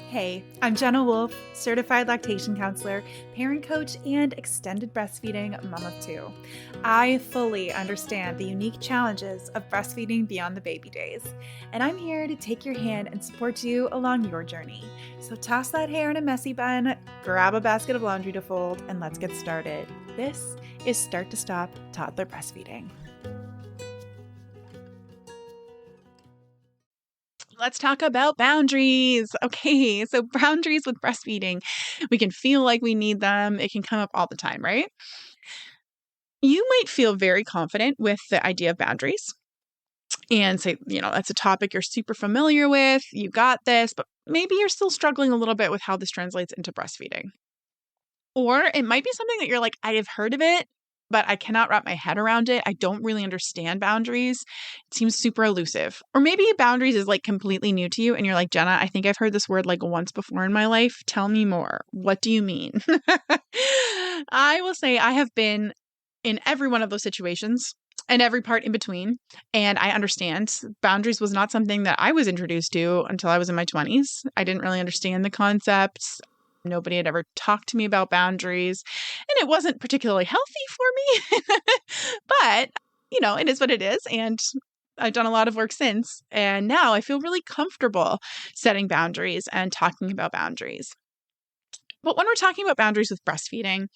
Hey, I'm Jenna Wolf, certified lactation counselor, parent coach, and extended breastfeeding mom of two. I fully understand the unique challenges of breastfeeding beyond the baby days, and I'm here to take your hand and support you along your journey. So toss that hair in a messy bun, grab a basket of laundry to fold, and let's get started. This is Start to Stop Toddler Breastfeeding. Let's talk about boundaries. Okay, so boundaries with breastfeeding. We can feel like we need them. It can come up all the time, right? You might feel very confident with the idea of boundaries and say, that's a topic you're super familiar with. You got this, but maybe you're still struggling a little bit with how this translates into breastfeeding. Or it might be something that you're like, I have heard of it, but I cannot wrap my head around it. I don't really understand boundaries. It seems super elusive. Or maybe boundaries is like completely new to you and you're like, Jenna, I think I've heard this word like once before in my life. Tell me more. What do you mean? I will say I have been in every one of those situations and every part in between. And I understand boundaries was not something that I was introduced to until I was in my 20s. I didn't really understand the concepts. Nobody had ever talked to me about boundaries, and it wasn't particularly healthy for me. But, it is what it is. And I've done a lot of work since. And now I feel really comfortable setting boundaries and talking about boundaries. But when we're talking about boundaries with breastfeeding,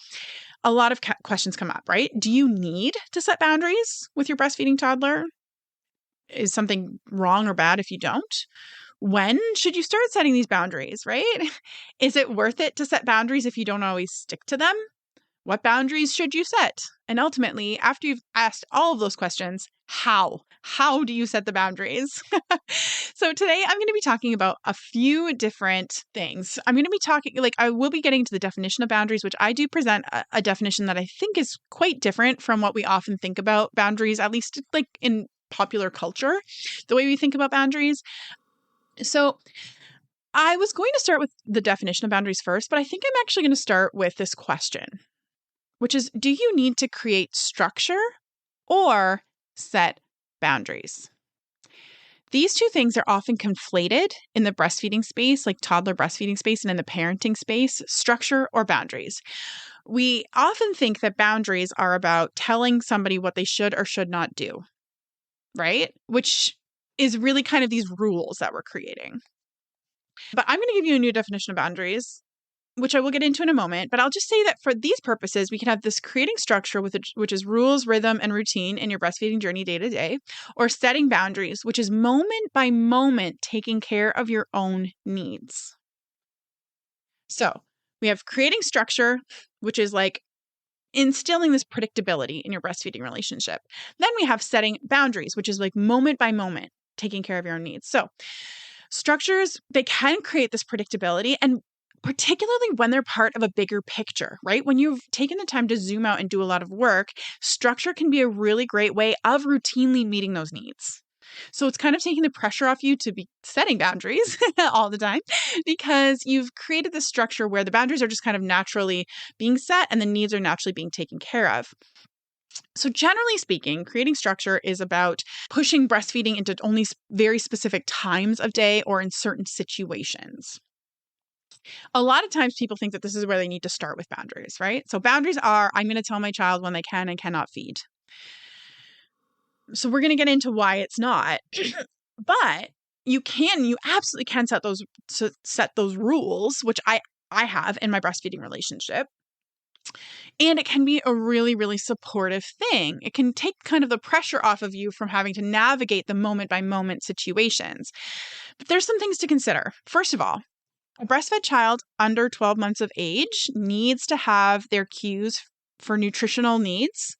a lot of questions come up, right? Do you need to set boundaries with your breastfeeding toddler? Is something wrong or bad if you don't? When should you start setting these boundaries, right? Is it worth it to set boundaries if you don't always stick to them? What boundaries should you set? And ultimately, after you've asked all of those questions, how? How do you set the boundaries? So today I'm going to be talking about a few different things. I'm going to be talking, I will be getting to the definition of boundaries, which I do present a definition that I think is quite different from what we often think about boundaries, at least like in popular culture, the way we think about boundaries. So I was going to start with the definition of boundaries first, but I think I'm actually going to start with this question, which is, do you need to create structure or set boundaries? These two things are often conflated in the breastfeeding space, like toddler breastfeeding space, and in the parenting space, structure or boundaries. We often think that boundaries are about telling somebody what they should or should not do, right? Which is really kind of these rules that we're creating. But I'm going to give you a new definition of boundaries, which I will get into in a moment. But I'll just say that for these purposes, we can have this creating structure, which is rules, rhythm, and routine in your breastfeeding journey day to day, or setting boundaries, which is moment by moment taking care of your own needs. So we have creating structure, which is like instilling this predictability in your breastfeeding relationship. Then we have setting boundaries, which is like moment by moment taking care of your own needs. So structures, they can create this predictability, and particularly when they're part of a bigger picture, right? When you've taken the time to zoom out and do a lot of work, structure can be a really great way of routinely meeting those needs. So it's kind of taking the pressure off you to be setting boundaries all the time, because you've created this structure where the boundaries are just kind of naturally being set and the needs are naturally being taken care of. So generally speaking, creating structure is about pushing breastfeeding into only very specific times of day or in certain situations. A lot of times people think that this is where they need to start with boundaries, right? So boundaries are, I'm going to tell my child when they can and cannot feed. So we're going to get into why it's not. But you absolutely can set those rules, which I have in my breastfeeding relationship. And it can be a really, really supportive thing. It can take kind of the pressure off of you from having to navigate the moment by moment situations. But there's some things to consider. First of all, a breastfed child under 12 months of age needs to have their cues for nutritional needs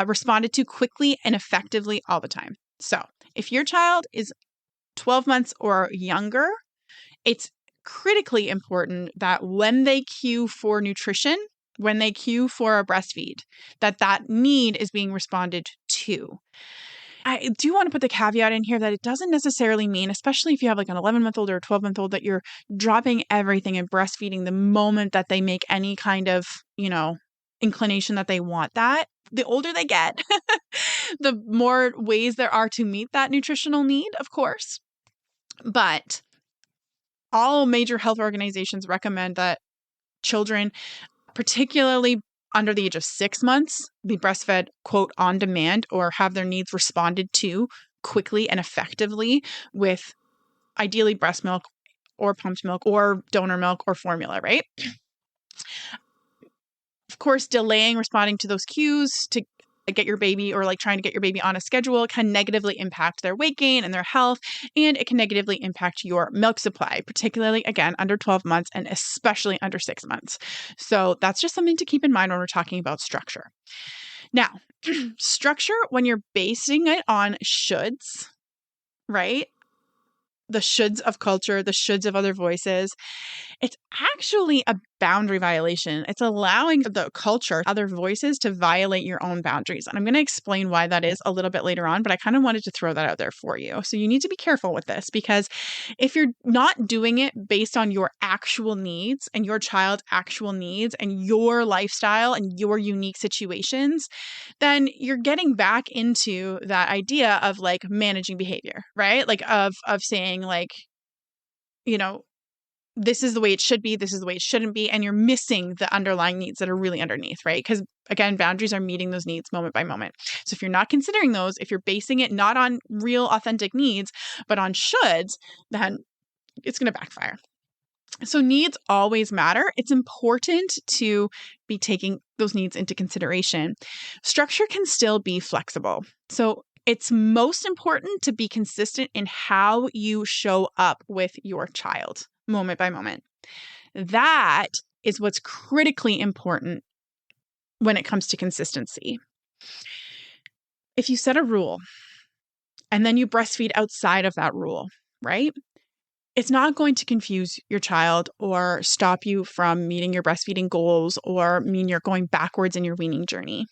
responded to quickly and effectively all the time. So if your child is 12 months or younger, it's critically important that when they cue for nutrition, when they cue for a breastfeed, that need is being responded to. I do want to put the caveat in here that it doesn't necessarily mean, especially if you have like an 11-month-old or a 12-month-old, that you're dropping everything and breastfeeding the moment that they make any kind of, inclination that they want that. The older they get, the more ways there are to meet that nutritional need, of course. But all major health organizations recommend that children, particularly under the age of 6 months, be breastfed, quote, on demand, or have their needs responded to quickly and effectively with ideally breast milk or pumped milk or donor milk or formula, right? Of course, delaying responding to those cues to get your baby or like trying to get your baby on a schedule can negatively impact their weight gain and their health, and it can negatively impact your milk supply, particularly again under 12 months and especially under 6 months. So that's just something to keep in mind when we're talking about structure. Now, structure, when you're basing it on shoulds, right? The shoulds of culture, the shoulds of other voices, it's actually a boundary violation. It's allowing the culture, other voices to violate your own boundaries. And I'm going to explain why that is a little bit later on, but I kind of wanted to throw that out there for you. So you need to be careful with this, because if you're not doing it based on your actual needs and your child's actual needs and your lifestyle and your unique situations, then you're getting back into that idea of like managing behavior, right? Like of saying like, you know, this is the way it should be, this is the way it shouldn't be, and you're missing the underlying needs that are really underneath, right? Because again, boundaries are meeting those needs moment by moment. So if you're not considering those, if you're basing it not on real authentic needs, but on shoulds, then it's going to backfire. So needs always matter. It's important to be taking those needs into consideration. Structure can still be flexible. So it's most important to be consistent in how you show up with your child moment by moment. That is what's critically important when it comes to consistency. If you set a rule and then you breastfeed outside of that rule, right? It's not going to confuse your child or stop you from meeting your breastfeeding goals or mean you're going backwards in your weaning journey.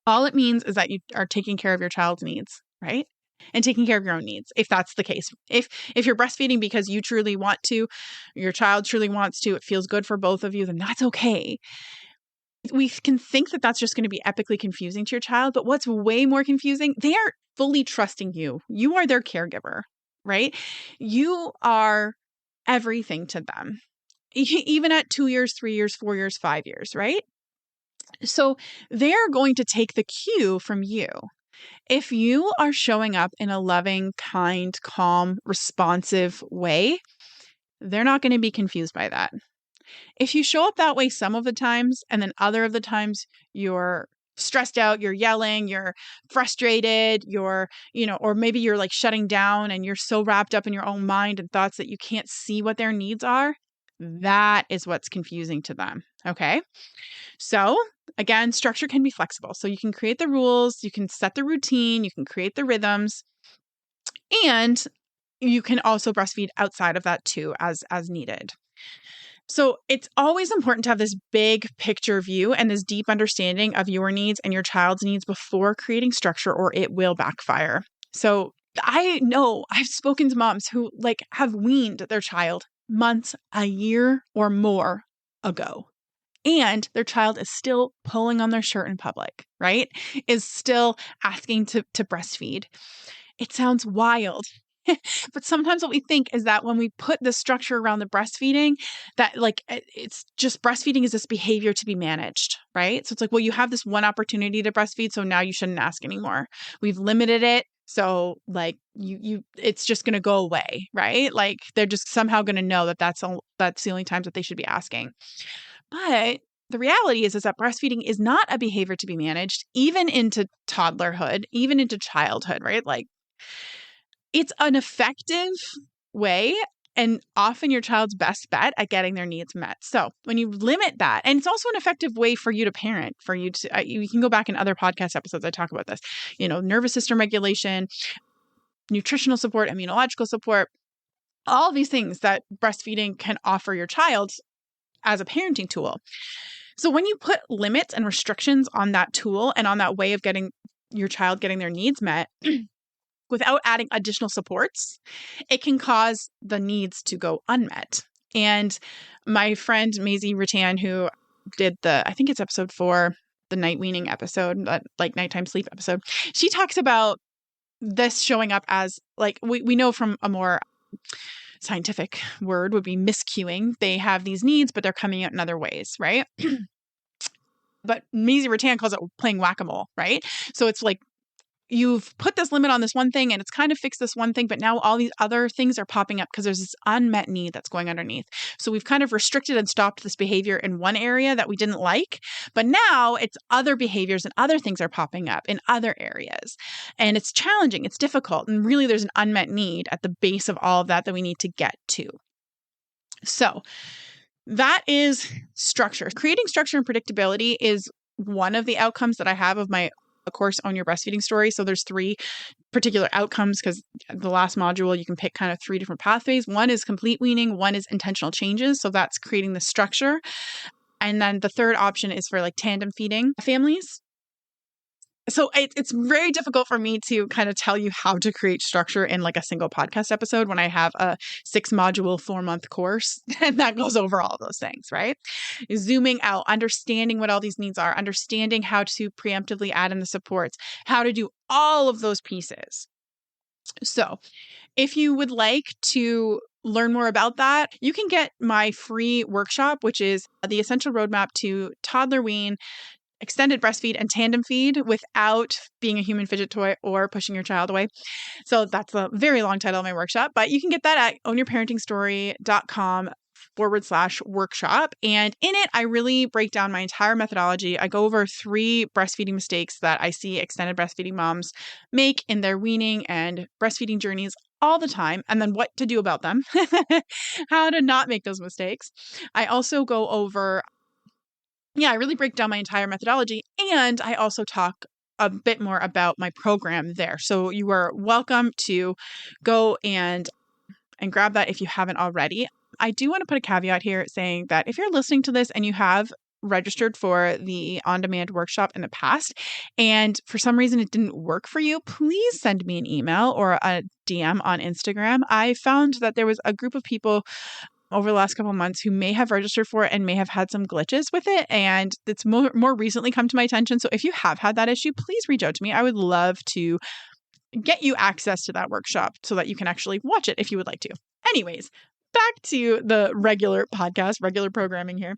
All it means is that you are taking care of your child's needs, right? And taking care of your own needs, if that's the case. If you're breastfeeding because you truly want to, your child truly wants to, it feels good for both of you, then that's okay. We can think that that's just going to be epically confusing to your child, but what's way more confusing, they are fully trusting you. You are their caregiver, right? You are everything to them, even at 2 years, 3 years, 4 years, 5 years, right? So they're going to take the cue from you. If you are showing up in a loving, kind, calm, responsive way, they're not going to be confused by that. If you show up that way some of the times, and then other of the times you're stressed out, you're yelling, you're frustrated, or maybe you're like shutting down and you're so wrapped up in your own mind and thoughts that you can't see what their needs are, that is what's confusing to them. Okay. So again, structure can be flexible. So you can create the rules, you can set the routine, you can create the rhythms, and you can also breastfeed outside of that too, as needed. So it's always important to have this big picture view and this deep understanding of your needs and your child's needs before creating structure, or it will backfire. So I know I've spoken to moms who like have weaned their child months, a year or more ago, and their child is still pulling on their shirt in public, right? Is still asking to breastfeed. It sounds wild. But sometimes what we think is that when we put the structure around the breastfeeding, that like it's just breastfeeding is this behavior to be managed, right? So it's like, well, you have this one opportunity to breastfeed, so now you shouldn't ask anymore. We've limited it. So like it's just going to go away, right? Like they're just somehow going to know that that's the only times that they should be asking. But the reality is that breastfeeding is not a behavior to be managed, even into toddlerhood, even into childhood, right? Like it's an effective way and often your child's best bet at getting their needs met. So when you limit that, and it's also an effective way for you to parent, for you to, you can go back in other podcast episodes, I talk about this, nervous system regulation, nutritional support, immunological support, all these things that breastfeeding can offer your child as a parenting tool. So when you put limits and restrictions on that tool and on that way of getting your child getting their needs met, without adding additional supports, it can cause the needs to go unmet. And my friend Maisie Rattan, who did I think it's episode 4, the night weaning episode, like nighttime sleep episode, she talks about this showing up as like, we know from a more scientific word would be miscuing. They have these needs, but they're coming out in other ways, right? But Maisie Rattan calls it playing whack-a-mole, right? So it's like you've put this limit on this one thing and it's kind of fixed this one thing, but now all these other things are popping up because there's this unmet need that's going underneath. So we've kind of restricted and stopped this behavior in one area that we didn't like, but now it's other behaviors and other things are popping up in other areas. And it's challenging, it's difficult, and really there's an unmet need at the base of all of that we need to get to. So that is structure. Creating structure and predictability is one of the outcomes that I have of my course, Own Your Breastfeeding Story. So there's 3 particular outcomes because the last module, you can pick kind of 3 different pathways. One is complete weaning. One is intentional changes. So that's creating the structure. And then the third option is for like tandem feeding families. So it's very difficult for me to kind of tell you how to create structure in like a single podcast episode when I have a 6-module, 4-month course and that goes over all of those things, right? Zooming out, understanding what all these needs are, understanding how to preemptively add in the supports, how to do all of those pieces. So if you would like to learn more about that, you can get my free workshop, which is the Essential Roadmap to Toddler Wean, Extended Breastfeed, and Tandem Feed without being a human fidget toy or pushing your child away. So that's a very long title of my workshop, but you can get that at ownyourparentingstory.com/workshop. And in it, I really break down my entire methodology. I go over 3 breastfeeding mistakes that I see extended breastfeeding moms make in their weaning and breastfeeding journeys all the time, and then what to do about them, how to not make those mistakes. I also go over I really break down my entire methodology, and I also talk a bit more about my program there. So you are welcome to go and grab that if you haven't already. I do want to put a caveat here saying that if you're listening to this and you have registered for the on-demand workshop in the past, and for some reason it didn't work for you, please send me an email or a DM on Instagram. I found that there was a group of people over the last couple of months who may have registered for it and may have had some glitches with it. And it's more recently come to my attention. So if you have had that issue, please reach out to me. I would love to get you access to that workshop so that you can actually watch it if you would like to. Anyways, back to the regular podcast, regular programming here.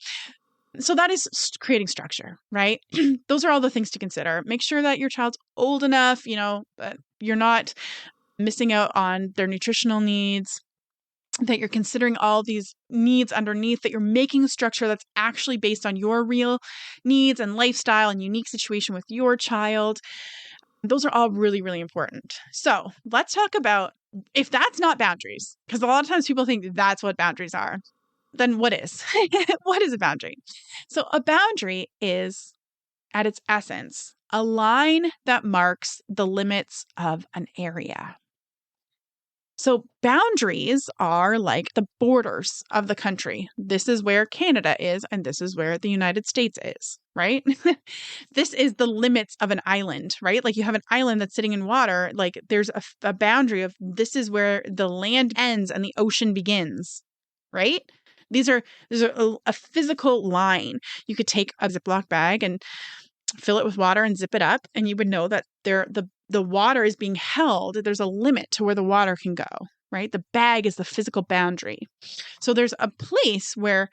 So that is creating structure, right? Those are all the things to consider. Make sure that your child's old enough, that you're not missing out on their nutritional needs, that you're considering all these needs underneath, that you're making a structure that's actually based on your real needs and lifestyle and unique situation with your child. Those are all really, really important. So let's talk about if that's not boundaries, because a lot of times people think that's what boundaries are. Then what is? What is a boundary? So a boundary is, at its essence, a line that marks the limits of an area. So boundaries are like the borders of the country. This is where Canada is, and this is where the United States is, right? This is the limits of an island, right? Like you have an island that's sitting in water, like there's a boundary of this is where the land ends and the ocean begins, right? There's a physical line. You could take a Ziploc bag and fill it with water and zip it up, and you would know that the water is being held. There's a limit to where the water can go, right? The bag is the physical boundary. So there's a place where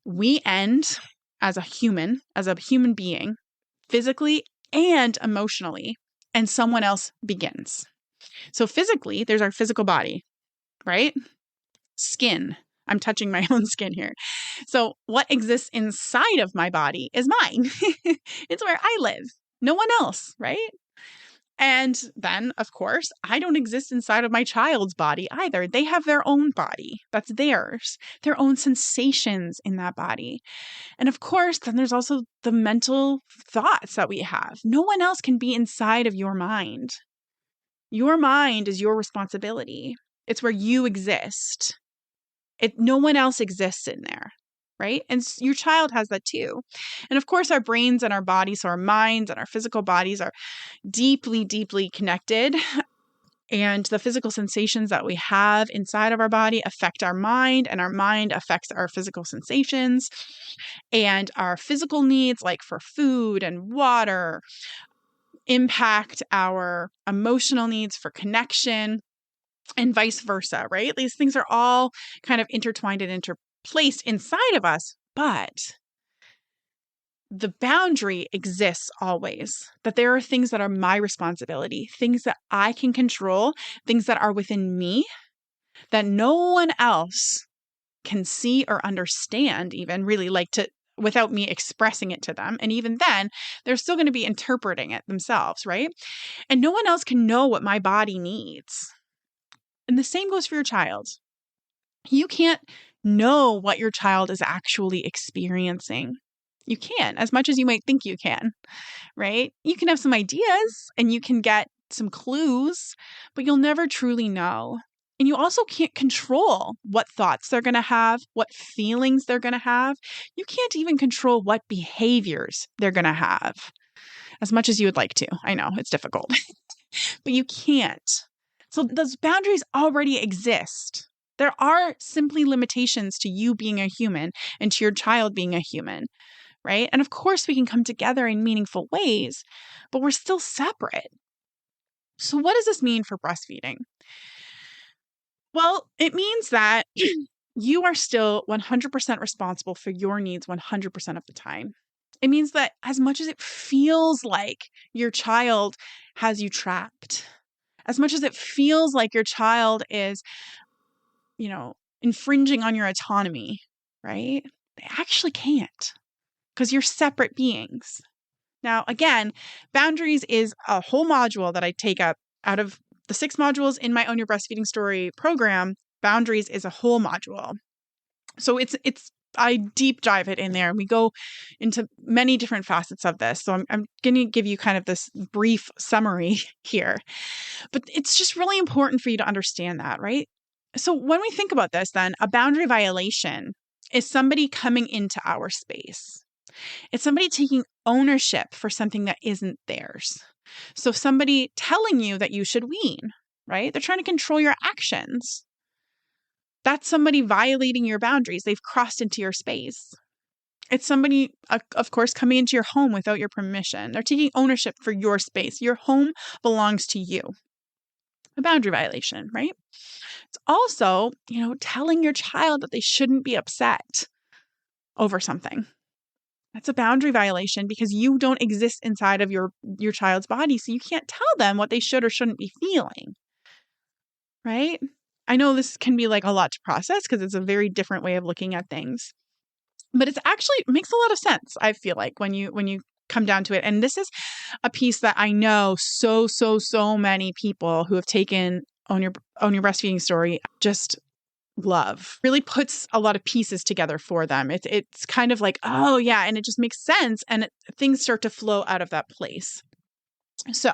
we end as a human being, physically and emotionally, and someone else begins. So physically, there's our physical body, right? Skin. I'm touching my own skin here. So what exists inside of my body is mine. It's where I live. No one else, right? And then, of course, I don't exist inside of my child's body either. They have their own body. That's theirs. Their own sensations in that body. And of course, then there's also the mental thoughts that we have. No one else can be inside of your mind. Your mind is your responsibility. It's where you exist. No one else exists in there, right? And your child has that too. And of course, our brains and our bodies, so our minds and our physical bodies are deeply, deeply connected. And the physical sensations that we have inside of our body affect our mind, and our mind affects our physical sensations. And our physical needs, like for food and water, impact our emotional needs for connection. and vice versa, right? These things are all kind of intertwined and interplaced inside of us, but the boundary exists always, that there are things that are my responsibility, things that I can control, things that are within me that no one else can see or understand, even really like to, without me expressing it to them. And even then, they're still going to be interpreting it themselves, right? And no one else can know what my body needs. And the same goes for your child. You can't know what your child is actually experiencing. You can, as much as you might think you can, right? You can have some ideas and you can get some clues, but you'll never truly know. And you also can't control what thoughts they're going to have, what feelings they're going to have. You can't even control what behaviors they're going to have, as much as you would like to. I know it's difficult, but you can't. So those boundaries already exist. There are simply limitations to you being a human and to your child being a human, right? And of course, we can come together in meaningful ways, but we're still separate. So what does this mean for breastfeeding? Well, it means that you are still 100% responsible for your needs 100% of the time. It means that as much as it feels like your child has you trapped, as much as it feels like your child is, infringing on your autonomy, right? They actually can't, because you're separate beings. Now, again, boundaries is a whole module that I take up out of the 6 modules in my Own Your Breastfeeding Story program. Boundaries is a whole module. So I deep dive it in there, and we go into many different facets of this. So I'm going to give you kind of this brief summary here, but it's just really important for you to understand that, right? So when we think about this, then a boundary violation is somebody coming into our space. It's somebody taking ownership for something that isn't theirs. So somebody telling you that you should wean, right? They're trying to control your actions. That's somebody violating your boundaries. They've crossed into your space. It's somebody, of course, coming into your home without your permission. They're taking ownership for your space. Your home belongs to you. A boundary violation, right? It's also, telling your child that they shouldn't be upset over something. That's a boundary violation because you don't exist inside of your child's body, so you can't tell them what they should or shouldn't be feeling, right? I know this can be like a lot to process because it's a very different way of looking at things, but it makes a lot of sense, I feel like, when you come down to it. And this is a piece that I know so many people who have taken Own Your Breastfeeding Story just love. Really puts a lot of pieces together for them. It's kind of like, oh yeah, and it just makes sense, and things start to flow out of that place. So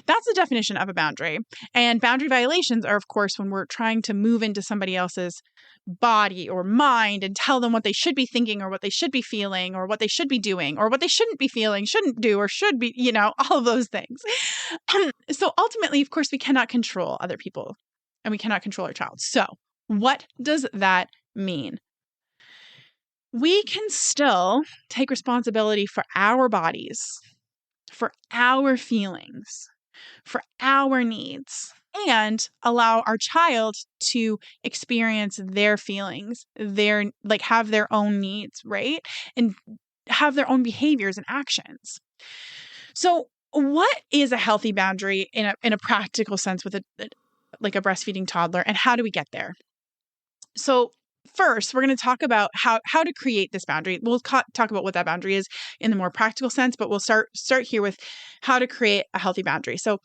that's the definition of a boundary. And boundary violations are, of course, when we're trying to move into somebody else's body or mind and tell them what they should be thinking or what they should be feeling or what they should be doing or what they shouldn't be feeling, shouldn't do, or should be, all of those things. So ultimately, of course, we cannot control other people and we cannot control our child. So what does that mean? We can still take responsibility for our bodies, for our feelings, for our needs, and allow our child to experience their feelings, have their own needs, right? And have their own behaviors and actions. So what is a healthy boundary in a practical sense with a breastfeeding toddler, and how do we get there? So first, we're going to talk about how to create this boundary. We'll talk about what that boundary is in the more practical sense, but we'll start here with how to create a healthy boundary. So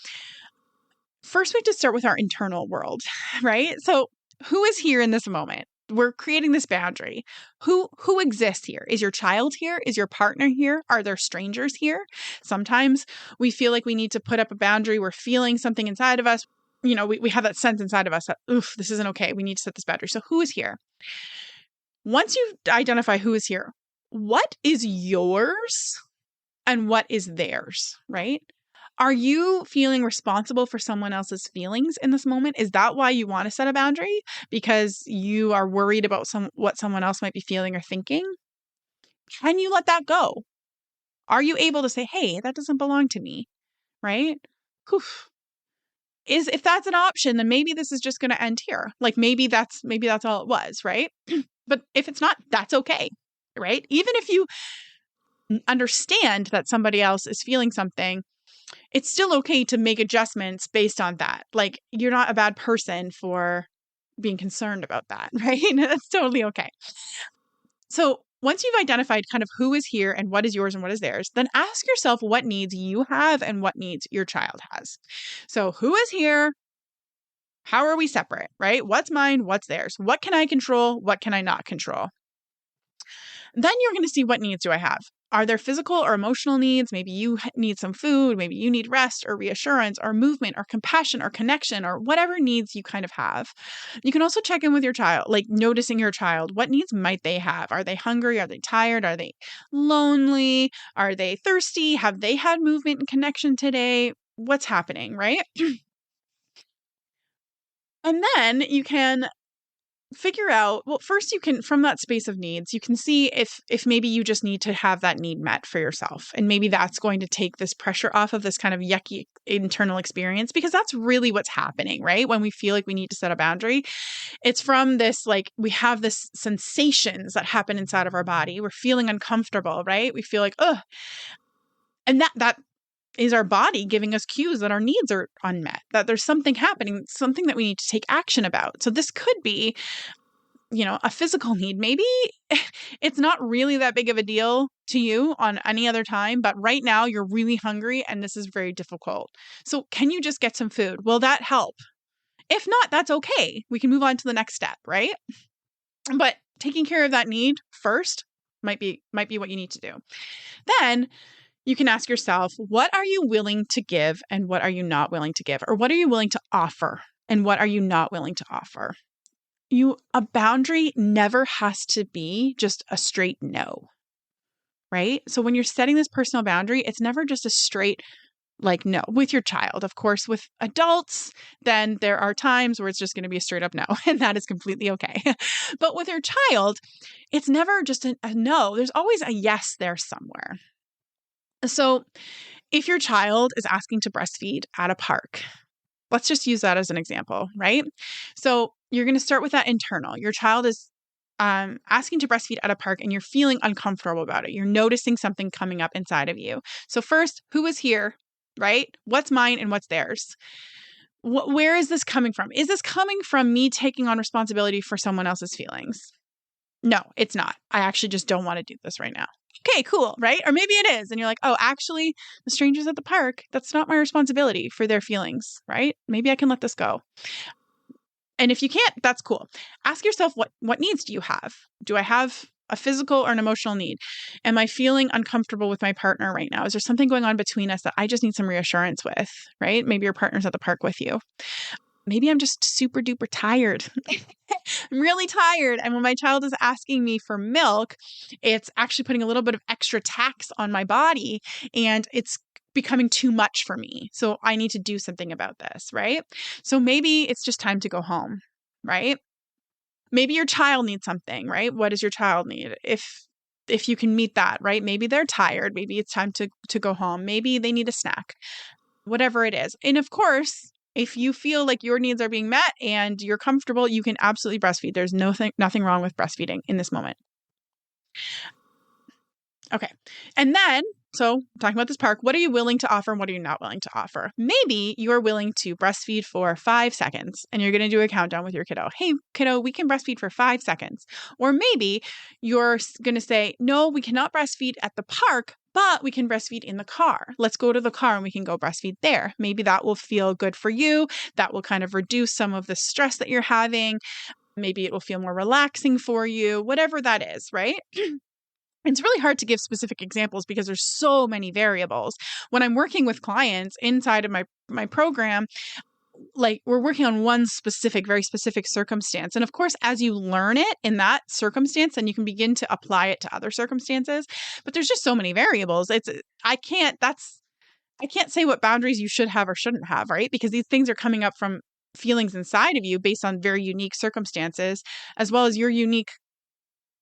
first, we have to start with our internal world, right? So who is here in this moment? We're creating this boundary. Who exists here? Is your child here? Is your partner here? Are there strangers here? Sometimes we feel like we need to put up a boundary. We're feeling something inside of us. We have that sense inside of us that, oof, this isn't okay. We need to set this boundary. So who is here? Once you identify who is here, what is yours and what is theirs, right? Are you feeling responsible for someone else's feelings in this moment? Is that why you want to set a boundary? Because you are worried about what someone else might be feeling or thinking? Can you let that go? Are you able to say, hey, that doesn't belong to me, right? Whew. if that's an option, then maybe this is just going to end here. Like maybe that's all it was, right? But if it's not, that's okay, right? Even if you understand that somebody else is feeling something, it's still okay to make adjustments based on that. Like you're not a bad person for being concerned about that, right? That's totally okay. So once you've identified kind of who is here and what is yours and what is theirs, then ask yourself what needs you have and what needs your child has. So who is here? How are we separate, right? What's mine? What's theirs? What can I control? What can I not control? Then you're going to see what needs do I have. Are there physical or emotional needs? Maybe you need some food. Maybe you need rest or reassurance or movement or compassion or connection or whatever needs you kind of have. You can also check in with your child, like noticing your child. What needs might they have? Are they hungry? Are they tired? Are they lonely? Are they thirsty? Have they had movement and connection today? What's happening, right? And then you can figure out, well, first you can, from that space of needs, you can see if maybe you just need to have that need met for yourself. And maybe that's going to take this pressure off of this kind of yucky internal experience, because that's really what's happening, right? When we feel like we need to set a boundary, it's from this, like we have this sensations that happen inside of our body. We're feeling uncomfortable, right? We feel like, ugh. And that is our body giving us cues that our needs are unmet, that there's something happening, something that we need to take action about. So this could be, a physical need. Maybe it's not really that big of a deal to you on any other time, but right now you're really hungry and this is very difficult. So can you just get some food? Will that help? If not, that's okay. We can move on to the next step, right? But taking care of that need first might be what you need to do. Then you can ask yourself, what are you willing to give and what are you not willing to give? Or what are you willing to offer and what are you not willing to offer? A boundary never has to be just a straight no, right? So when you're setting this personal boundary, it's never just a straight like no. With your child, of course, with adults, then there are times where it's just going to be a straight up no, and that is completely okay. But with your child, it's never just a no. There's always a yes there somewhere. So if your child is asking to breastfeed at a park, let's just use that as an example, right? So you're going to start with that internal. Your child is asking to breastfeed at a park and you're feeling uncomfortable about it. You're noticing something coming up inside of you. So first, who is here, right? What's mine and what's theirs? Where is this coming from? Is this coming from me taking on responsibility for someone else's feelings? No, it's not. I actually just don't want to do this right now. Okay, cool, right? Or maybe it is. And you're like, oh, actually, the strangers at the park, that's not my responsibility for their feelings, right? Maybe I can let this go. And if you can't, that's cool. Ask yourself, what needs do you have? Do I have a physical or an emotional need? Am I feeling uncomfortable with my partner right now? Is there something going on between us that I just need some reassurance with, right? Maybe your partner's at the park with you. Maybe I'm just super duper tired. I'm really tired. And when my child is asking me for milk, it's actually putting a little bit of extra tax on my body and it's becoming too much for me. So I need to do something about this, right? So maybe it's just time to go home, right? Maybe your child needs something, right? What does your child need? If you can meet that, right? Maybe they're tired. Maybe it's time to go home. Maybe they need a snack, whatever it is. And of course, if you feel like your needs are being met and you're comfortable, you can absolutely breastfeed. There's nothing wrong with breastfeeding in this moment. Okay. And then, so talking about this park, what are you willing to offer and what are you not willing to offer? Maybe you're willing to breastfeed for 5 seconds and you're going to do a countdown with your kiddo. Hey, kiddo, we can breastfeed for 5 seconds. Or maybe you're going to say, no, we cannot breastfeed at the park, but we can breastfeed in the car. Let's go to the car and we can go breastfeed there. Maybe that will feel good for you. That will kind of reduce some of the stress that you're having. Maybe it will feel more relaxing for you, whatever that is, right? It's really hard to give specific examples because there's so many variables. When I'm working with clients inside of my program, like we're working on one very specific circumstance. And of course, as you learn it in that circumstance, then you can begin to apply it to other circumstances. But there's just so many variables. I can't say what boundaries you should have or shouldn't have, right? Because these things are coming up from feelings inside of you based on very unique circumstances, as well as your unique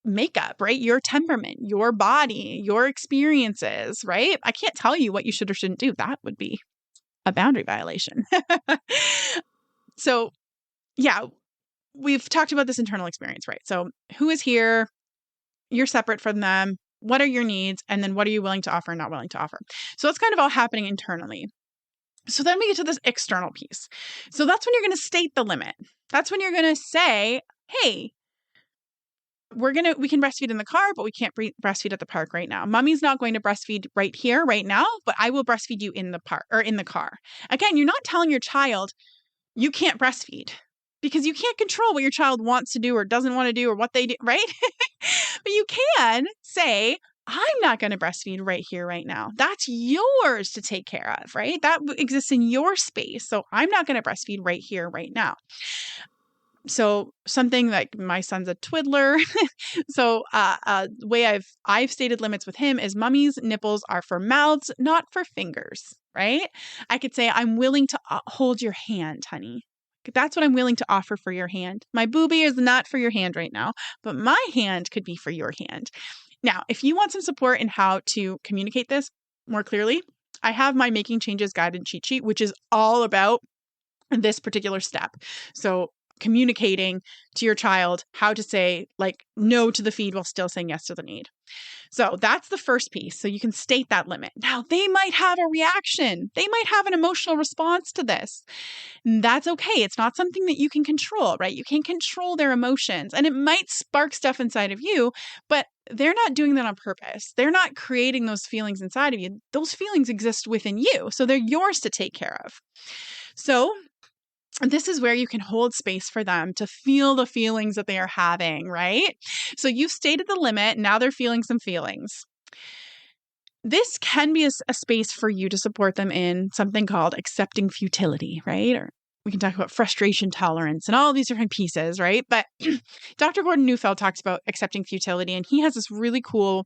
makeup, right? Your temperament, your body, your experiences, right? I can't tell you what you should or shouldn't do. That would be a boundary violation. So, yeah, we've talked about this internal experience, right? So, who is here? You're separate from them. What are your needs? And then what are you willing to offer and not willing to offer? So, that's kind of all happening internally. So then we get to this external piece. So that's when you're going to state the limit. That's when you're going to say, hey, we can breastfeed in the car, but we can't breastfeed at the park right now. Mommy's not going to breastfeed right here, right now, but I will breastfeed you in the park or in the car. Again, you're not telling your child you can't breastfeed because you can't control what your child wants to do or doesn't want to do or what they do, right? But you can say, I'm not going to breastfeed right here, right now. That's yours to take care of, right? That exists in your space. So I'm not going to breastfeed right here, right now. So something like my son's a twiddler. So the way I've stated limits with him is mummy's nipples are for mouths, not for fingers, right? I could say, I'm willing to hold your hand, honey. That's what I'm willing to offer for your hand. My boobie is not for your hand right now, but my hand could be for your hand. Now, if you want some support in how to communicate this more clearly, I have my Making Changes guide and cheat sheet, which is all about this particular step. So communicating to your child how to say like no to the feed while still saying yes to the need. So that's the first piece. So you can state that limit. Now they might have a reaction. They might have an emotional response to this. And that's okay. It's not something that you can control, right? You can't control their emotions and it might spark stuff inside of you, but they're not doing that on purpose. They're not creating those feelings inside of you. Those feelings exist within you. So they're yours to take care of. So this is where you can hold space for them to feel the feelings that they are having, right? So you've stated the limit. Now they're feeling some feelings. This can be a space for you to support them in something called accepting futility, right? Or we can talk about frustration tolerance and all these different pieces, right? But Dr. Gordon Neufeld talks about accepting futility, and he has this really cool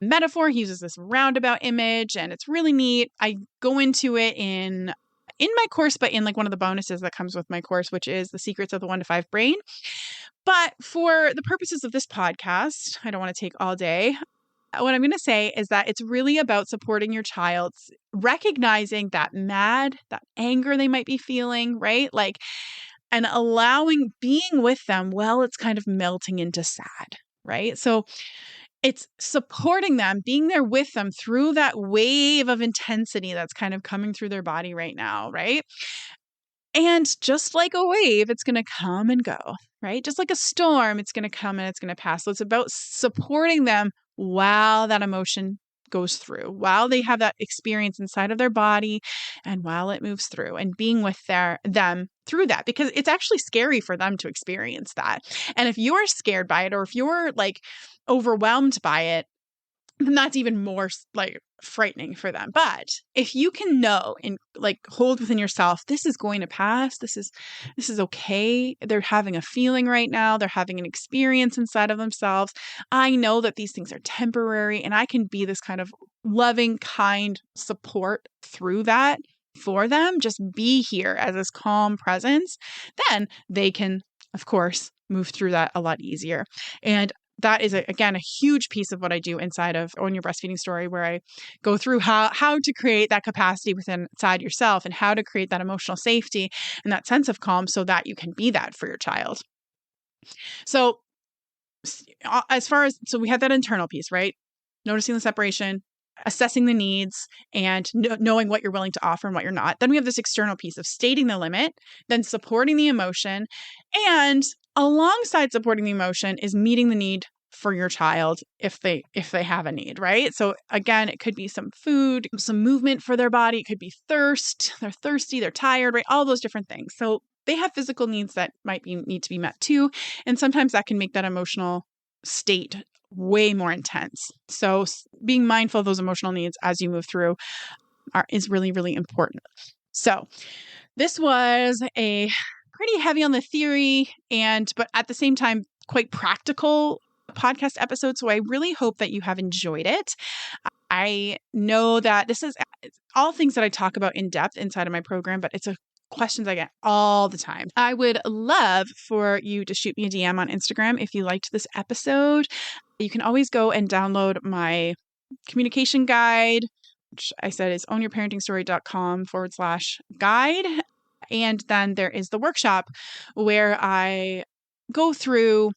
metaphor. He uses this roundabout image, and it's really neat. I go into it in my course, but in like one of the bonuses that comes with my course, which is The Secrets of the 1 to 5 Brain. But for the purposes of this podcast, I don't want to take all day. What I'm going to say is that it's really about supporting your child's recognizing that that anger they might be feeling, right? Like, and allowing being with them while it's kind of melting into sad, right? So it's supporting them, being there with them through that wave of intensity that's kind of coming through their body right now, right? And just like a wave, it's going to come and go, right? Just like a storm, it's going to come and it's going to pass. So it's about supporting them while that emotion goes through, while they have that experience inside of their body and while it moves through, and being with them through that, because it's actually scary for them to experience that. And if you're scared by it, or if you're like overwhelmed by it, then that's even more like frightening for them. But if you can know and like hold within yourself, this is going to pass. This is okay. They're having a feeling right now. They're having an experience inside of themselves. I know that these things are temporary, and I can be this kind of loving, kind support through that for them. Just be here as this calm presence. Then they can, of course, move through that a lot easier. And that is, again, a huge piece of what I do inside of Own Your Breastfeeding Story, where I go through how to create that capacity inside yourself and how to create that emotional safety and that sense of calm so that you can be that for your child. So so we had that internal piece, right? Noticing the separation, assessing the needs, and knowing what you're willing to offer and what you're not. Then we have this external piece of stating the limit, then supporting the emotion, and alongside supporting the emotion is meeting the need for your child if they have a need, right? So again, it could be some food, some movement for their body. It could be thirst. They're thirsty, they're tired, right? All those different things. So they have physical needs that need to be met too. And sometimes that can make that emotional state way more intense. So being mindful of those emotional needs as you move through is really, really important. So this was a pretty heavy on the theory but at the same time, quite practical podcast episode. So I really hope that you have enjoyed it. I know that this is all things that I talk about in depth inside of my program, but it's questions I get all the time. I would love for you to shoot me a DM on Instagram if you liked this episode. You can always go and download my communication guide which I said is ownyourparentingstory.com/guide. And then there is the workshop where I go through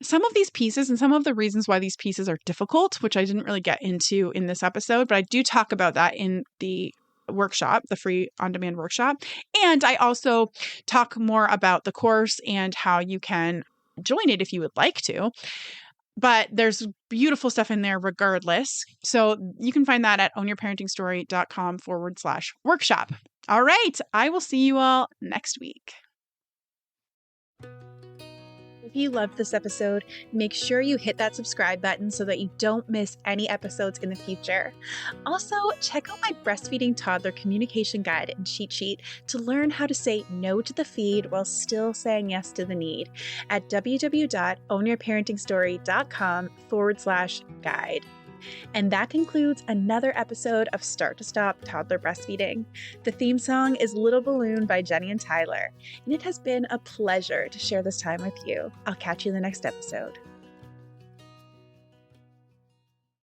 some of these pieces and some of the reasons why these pieces are difficult, which I didn't really get into in this episode, but I do talk about that in the workshop, the free on-demand workshop. And I also talk more about the course and how you can join it if you would like to. But there's beautiful stuff in there regardless. So you can find that at ownyourparentingstory.com/workshop. All right. I will see you all next week. If you loved this episode, make sure you hit that subscribe button so that you don't miss any episodes in the future. Also, check out my breastfeeding toddler communication guide and cheat sheet to learn how to say no to the feed while still saying yes to the need at www.ownyourparentingstory.com/guide. And that concludes another episode of Start to Stop Toddler Breastfeeding. The theme song is Little Balloon by Jenny and Tyler, and it has been a pleasure to share this time with you. I'll catch you in the next episode.